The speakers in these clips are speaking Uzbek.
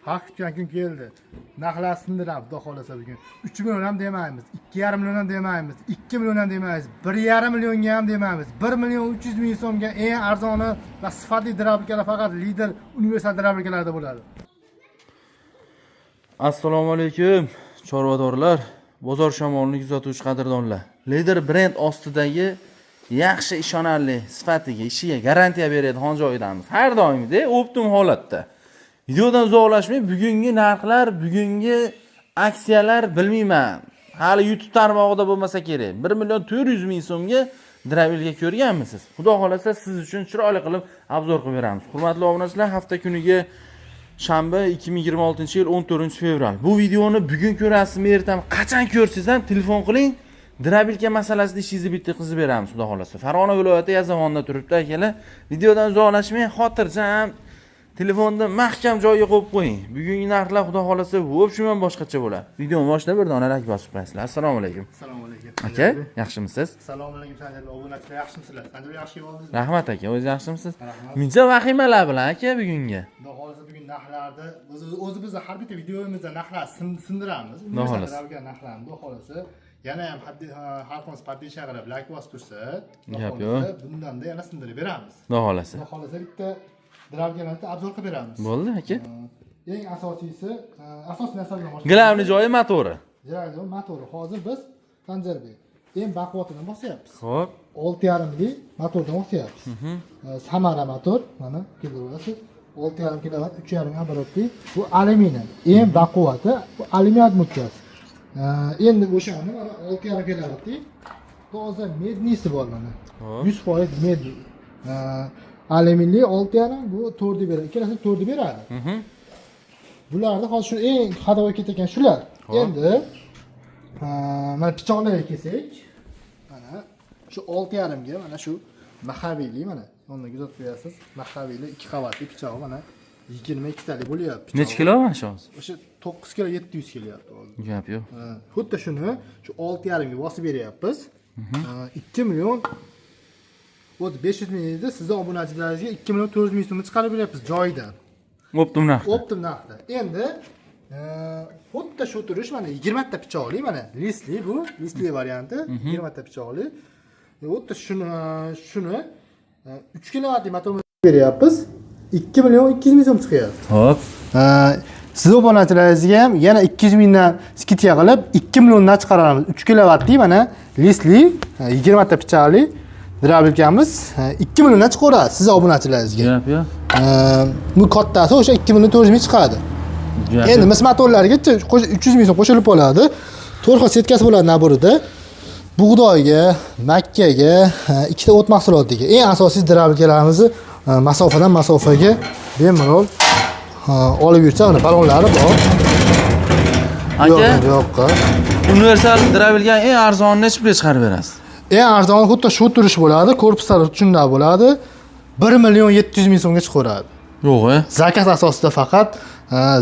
Haq kutgan kun keldi. Narxlar sindiramiz, xudo xolasa bugun. 3 million ham demaymiz, 2,5 million ham demaymiz, 2 million ham demaymiz, 1,5 millionga ham demaymiz. 1 million 300 ming so'mga eng arzoni va sifatli drabikalar faqat Lidl universal drabikalarda bo'ladi. Assalomu alaykum, chorvadorlar, bozor shamolini kuzatuvchi qadrdonlar. Lidl brend ostidagi yaxshi ishonarli sifatiga, ishiga garantiya beradigan joydamiz. Har doimgidek optimum holatda. Videodan uzoqlashmay, bugungi narxlar, bugungi aksiyalar bilmayman. Hali YouTube tarmog'ida bo'lmasa kerak. 1 million 400 ming so'mga Dravilga ko'rganmisiz? Xudo xolasa siz uchun chiroyli qilib obzor qilib beramiz. Hurmatli obunachilar, hafta kuniga shanba 2026-yil 14-fevral. Bu videoni bugun ko'rasizmi, ertami, qachon ko'rsangiz ham telefon qiling. Dravilka masalasida ishingizni bitkazib beramiz, xudo xolasa. Farg'ona viloyati Yazavonda turibdi akalar. Videodan uzoqlashmay, xotirjam telefonda mahkam joyiga qo'yib qo'ying. Bugungi narxlar xudo xolasa o'pshimdan boshqacha bo'ladi. Videoni boshlab bir dona like bosib qo'yasizlar. Assalomu alaykum. Assalomu alaykum. Aka, yaxshimisiz? Assalomu alaykum Sanjar obunachilar, yaxshimisizlar? Sanjar yaxshi bo'ldingizmi? Rahmat aka, o'zingiz yaxshimisiz? Rahmat. Muncha vahimalar bilan aka bugungi. Xudo xolasa bugun narxlarni o'zi biz har bitta videomizda narxlar sindiramiz. Xudo xolasa. Narxlarni xudo xolasa yana ham xalqimiz podpisha qilib like bosib tursa, Gap yo'q. bundanda yana sindirib beramiz. Xudo xolasa. Xudo xolasa bitta drabkalarni obzor qilib beramiz. Bo'ldi aka. Eng asosiysi, asosiy narsalardan boshlaymiz. Glavni joyi motori. Joyi motori. Hozir biz Sanjarbek eng baquvvatidan bosyapmiz. Xo'p. 6,5 li motordan bosyapmiz. Samara motor, mana ko'rasiz. 6,5 kilovat, 3,5 оборотli. Bu alyuminiy. Eng baquvvati bu alyuminiy odmutkasi. Endi o'shani mana 6,5 kilovatli toza mednisi bor mana. 100% med. Alyuminli 6,5 bu 4 deb beradi. Ikkalasi 4 deb beradi. Bularda hozir shu eng xadoga ketgan shular. Endi mana pichoqlarga kelsak, mana shu 6,5 ga mana shu mahaviyli mana unda kuzatib qo'yasiz. Mahaviyli 2 qavatli pichoq mana 22 talik bo'lyapti. Necha kilo mana shu? O'sha 9 kilo 700 kelyapti hozir. Gap yo'q. Xuddi shuni shu 6,5 ga bosib beryapmiz. 2 million 500 ming edi. Sizning obunachilaringizga 2 million 400 ming so'mni chiqarib beryapmiz joyidan. Optimum narxda. Optimum narxda. Endi xuddi shu turish mana 20 ta pichoqli mana listli bu, listli varianti 20 ta pichoqli. Xuddi shuni 3 kilovatli motorni beryapmiz. 2 million 200 ming so'm chiqyapti. Xo'p. Siz obunachilaringizga ham yana 200 mingdan skidga qilib 2 milliondan chiqaramiz. 3 kilovatli mana listli 20 ta pichoqli drabilkamiz 2 milliondan chiqaradi siz obunachilaringizga. Gap yo'q. Bu kattasi o'sha 2 million 400 ming chiqadi. Endi mis motorlarga 300 ming so'm qo'shilib qoladi. 4 xil setkasi bo'ladi naborida. Bug'doyga, makkaga, ikkita o't mahsulotiga eng asosiy drabilkalarimizni masofadan masofaga bemalol olib yursa, mana balonlari bor. Aka, yo'q. universal drabilga eng arzonni necha pulga chiqarib berasiz? Eng arzoni xuddi shu turish bo'ladi, korpuslari shunday bo'ladi. 1 million 700 ming so'mga chiqaradi. Yo'q, Zakat asosida faqat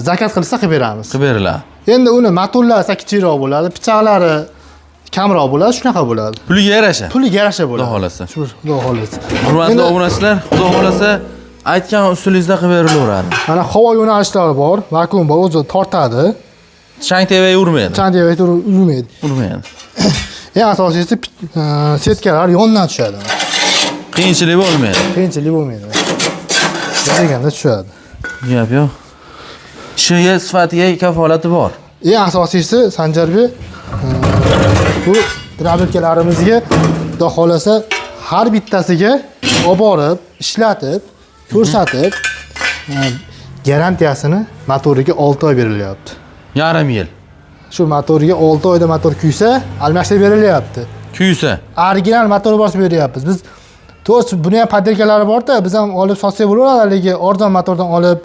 zakat qilsa qilib beramiz. Qilib beriladi. Endi uni motorlari kichikroq bo'ladi, pichoqlari kamroq bo'ladi, shunaqa bo'ladi. Puliga yarasha. Puliga yarasha bo'ladi. Xudo xolasa. Xudo xolasa. Hurmatli obunachilar, xudo xolasa aytgan usulingizda qilib berilaveradi. Mana havo yo'nalishlari bor, vakuum bor, o'zi tortadi. Chang tevaga urmaydi. Chang tevaga urmaydi. Urmaydi. Eng asosiysi setkalar yondan tushadi. Qiyinchilik bo'lmaydi. Qiyinchilik bo'lmaydi. Deganda tushadi. Gap yo'q. Ishiga sifatiga kafolati bor. Eng asosiysi Sanjarbek bu drabilkalarimizga xudo xolasa har bittasiga olib borib, ishlatib, ko'rsatib garantiyasini motoriga 6 oy berilyapti. Yarim yil. Shu motoriga 6 oyda motor kuysa, almashtirib berilyapti. Kuysa. Original motor bosib beryapmiz. Biz to'g'ri buni ham padelkalari bor-da, biz ham olib sotsak bo'laveradi, lekin arzon motordan olib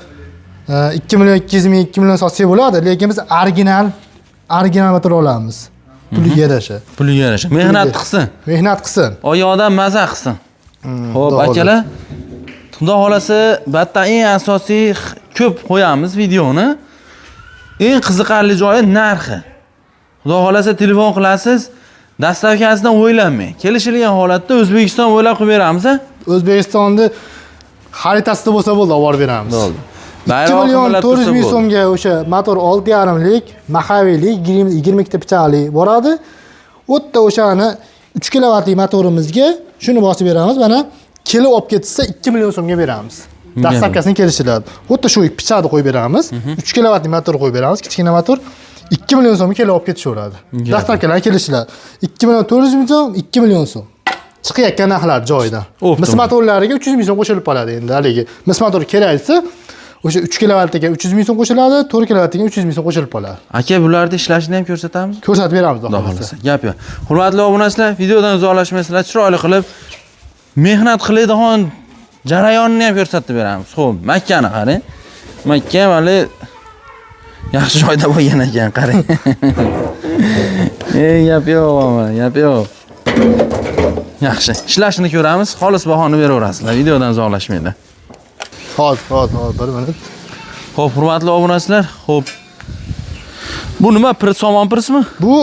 2 million 200 ming 2 million sotsak bo'ladi, lekin biz original motor olamiz. Puliga yarasha. Puliga yarasha. Mehnat qilsin. Mehnat qilsin. Oyog'idan maza qilsin. Xo'p, akalar. Xudo xolasa, batda eng asosiy ko'p qo'yamiz videoni. Eng qiziqarli joyi narxi. Xudo xolasa telefon qilasiz, dastavkasidan o'ylanmang. Kelishilgan holatda O'zbekiston bo'ylab qilib beramiz, O'zbekistonni xaritasida bo'lsa bo'ldi, olib borib beramiz. Bo'ldi. 2.400.000 so'mga o'sha motor 6.5lik, Maxaviylik, 20 ta pichoqli boradi. U yerda o'shani 3 kilovatli motorimizga shuni bosib beramiz. Mana kelib olib ketsa 2 million so'mga beramiz. Dastavkasini kelishiladi. Bu yerda shu pichoqni qo'yib beramiz. 3 kilovatli motor qo'yib beramiz. Kichkina motor 2 million so'mga kelib olib ketishaveradi. Dastavkalar kelishiladi. 2.400.000 so'm, 2 million so'm. Chiqayotgan narxlar joyida. Mis motorlariga 300.000 so'm qo'shilib qoladi endi haligi. Mis motor kerak desa, o'sha 3 kilovatga 300.000 so'm qo'shiladi, 4 kilovatga 300.000 so'm qo'shilib qoladi. Aka, bularni ishlashini ham ko'rsatamiz. Ko'rsatib beramiz, xudo xohlasa. Gap yo'q. Hurmatli obunachilar, videodan uzoqlashmaysizlar, chiroyli qilib mehnat qiladigan jarayonni ham ko'rsatib beramiz. Xo'p, Makkani qarang. Makka hali yaxshi joyda bo'lgan ekan, qarang. Gap yo'q, gap yo'q. Yaxshi. Ishlashini ko'ramiz, xolis bahoni beraverasizlar. Videodan uzoqlashmaydi. Hozir, bir minut. Xo'p, hurmatli obunachilar, xo'p. Bu nima, somon prismi? Bu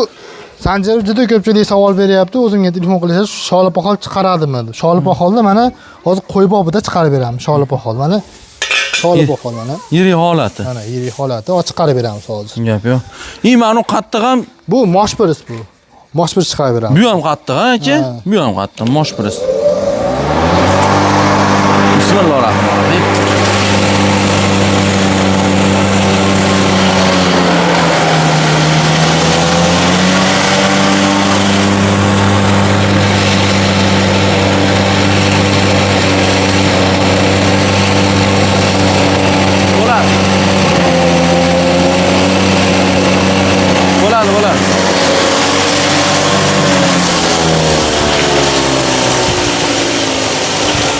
Sanjar juda ko'pchilik savol beryapti. O'zimga telefon qilishadi, sholipoxol chiqaradimi? Sholipoxolni mana hozir qo'y bobida chiqarib beraman. Sholipoxol mana. Sholipoxol mana. Yirik holati. Mana yirik holati, chiqarib beramiz hozir. Gap yo'q. Mana u qattiq ham bu moshpiris bu. Moshpiris chiqarib beramiz. Bu ham qattiq, aka? Bu ham qattiq, moshpiris. Bismillahirrohmanirrohim. Bo'ladi.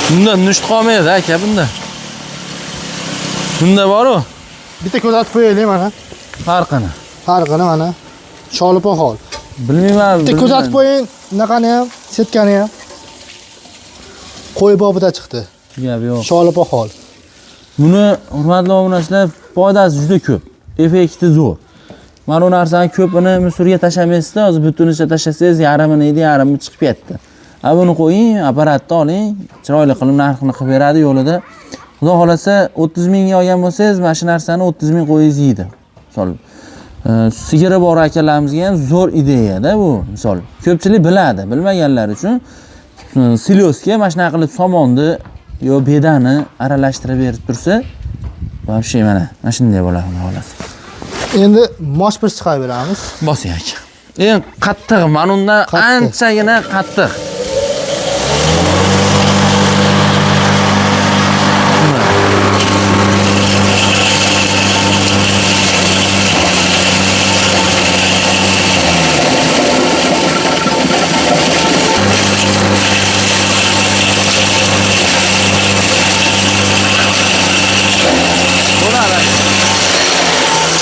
Bundan nusht qolmaydi aka, bunda. Bunda bor-ku. Bitta ko'rsatib qo'yaylik mana. Farqini mana. Sholipoxol. Bilmayman. Bitta ko'rsatib qo'ying, bunaqani ham, setkani ham. Qo'y bobida chiqdi. Gap yo'q. Sholipoxol. Buni hurmatli obunachilar, foydasi juda ko'p. Effekti zo'r. Mana bu narsani ko'pini musurga tashlamaysizda, hozir butunicha tashlasangiz yarimini yedi, yarimi chiqib ketdi. Buni qo'ying, apparatni oling, chiroyli qilib narxini qilib beradi yo'lida. Xudo xolasa 30 mingga olgan bo'lsangiz, mana shu narsani 30 ming qo'yingiz yeydi. Misol, sigiri bor akalarimizga ham zo'r ideya-da bu. Misol, ko'pchilik biladi, bilmaganlar uchun silyozga mana shunaqa qilib somonni yo bedani aralashtirib berib tursa, вообще mana shunday bo'ladi, xudo xolasa. Endi moshpiris chiqarib beramiz. Bosing aka. Qattiq, mana undan anchagina qattiq.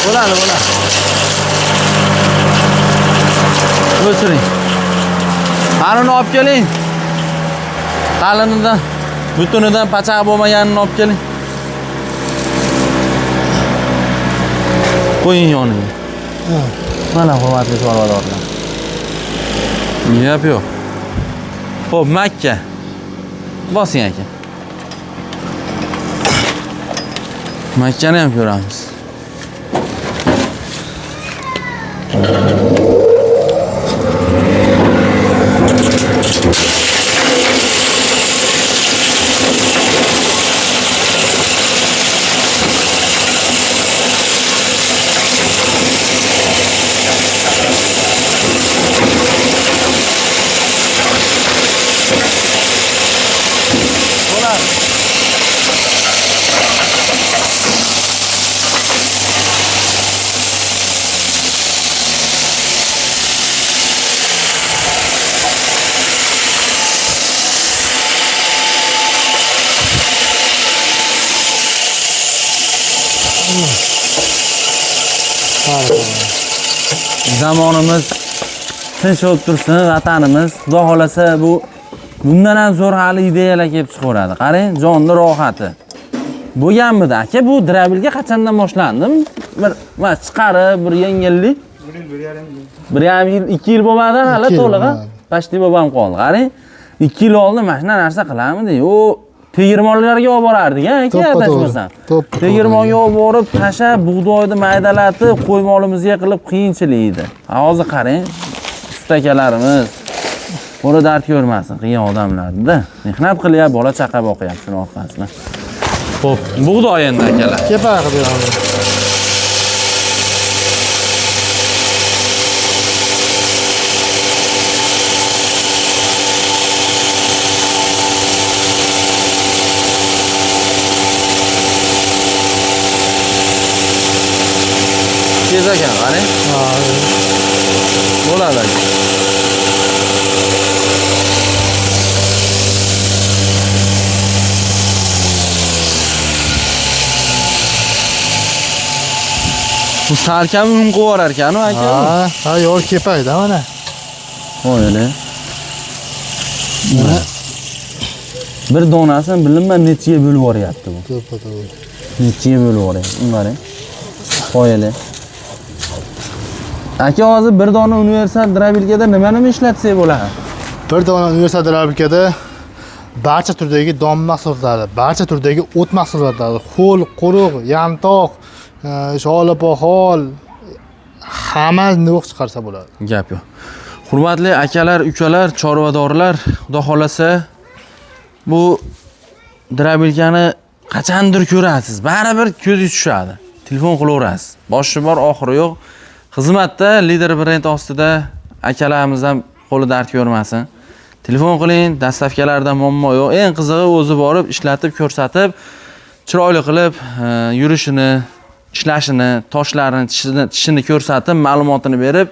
Bo'ladi. O'chiring. Qarini olib keling. Qalinidan, butunidan pachaq bo'lmaganini olib keling. Qo'ying yoniga. Mana hurmatli chorvadorlar. Gap yo'q. Xo'p, Makka. Bosing aka. Makkani ham ko'ramiz. Zamonimiz tinch bo'lib tursin, vatanimiz. Xudo xolasa bundan ham zo'r hali ideyalar kelib chiqaveradi. Qarang, jonni rohati. Bo'lganmidi aka, bu drabilga qachondan boshlandim? Bir chiqarib, bir yengillik. 1,5 yil, 2 yil bo'lmadan hali to'liq, pashti bo'lmam qoldi. Qarang, 2 yil oldin mana shunday narsa qilamidi? Yo'q, tegirmonlarga olib borardik, aka, adashmasam. Tegirmonga olib borib, tashab, bug'doyni maydalatib, qo'y molimizga qilib qiyinchilik edi. Hozir qarang, ustakalarimiz qo'li dard ko'rmasin, qiyin odamlar-da. Mehnat qilyapti, bola chaqa boqyapti shuni orqasidan. Xo'p, bug'doy endi akalar. Kepa qilib beramiz. Tez ekan, qarang. Bo'ladi aka. Bu salkam un qo'yar ekan, aka. Ha, yo'l kepayda mana. Qo'yili. Bir donasini bilinmay nechiga bo'lib yuboryapti bu. To'ppa-to'g'ri. Nechiga bo'lib yuboryapti. Qarang. Qo'yili. Aka, hozir bir dona universal drabilkada nima ishlatsak bo'ladi? Bir dona universal drabilkada barcha turdagi don mahsulotlari, barcha turdagi o't mahsulotlari, ho'l, quruq, yamtoq, sholipohol hammasini o'q chiqarsa bo'ladi. Gap yo'q. Hurmatli akalar, ukalar, chorvadorlar, xudo xolasa bu drabilkani qachondir ko'rasiz. Baribir ko'z tushadi. Telefon qilaverasiz. Boshi bor, oxiri yo'q. Xizmatda lider brend ostida akalarimizdan qo'li dard ko'rmasin. Telefon qiling, dastavkalarda muammo yo'q. Eng qizig'i o'zi borib ishlatib ko'rsatib, chiroyli qilib yurishini, ishlashini, toshlarini, tishini ko'rsatib, ma'lumotini berib,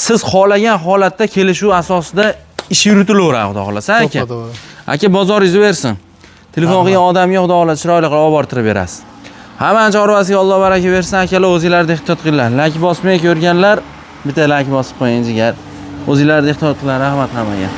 siz xohlagan holatda kelishuv asosida ish yuritilaveradi, xudo xolasa aka. Aka, bozoringizni bersin. Telefon qilgan odamga xudo xolasa chiroyli qilib olib bortirib berasiz. Hamma chorvasiga Alloh baraka bersin, akalar, o'zingizlar ehtiyot qilinglar. Like bosmay ko'rganlar, bitta like bosib qo'ying jigar. O'zingizlar ehtiyot qilinglar, rahmat hammaga.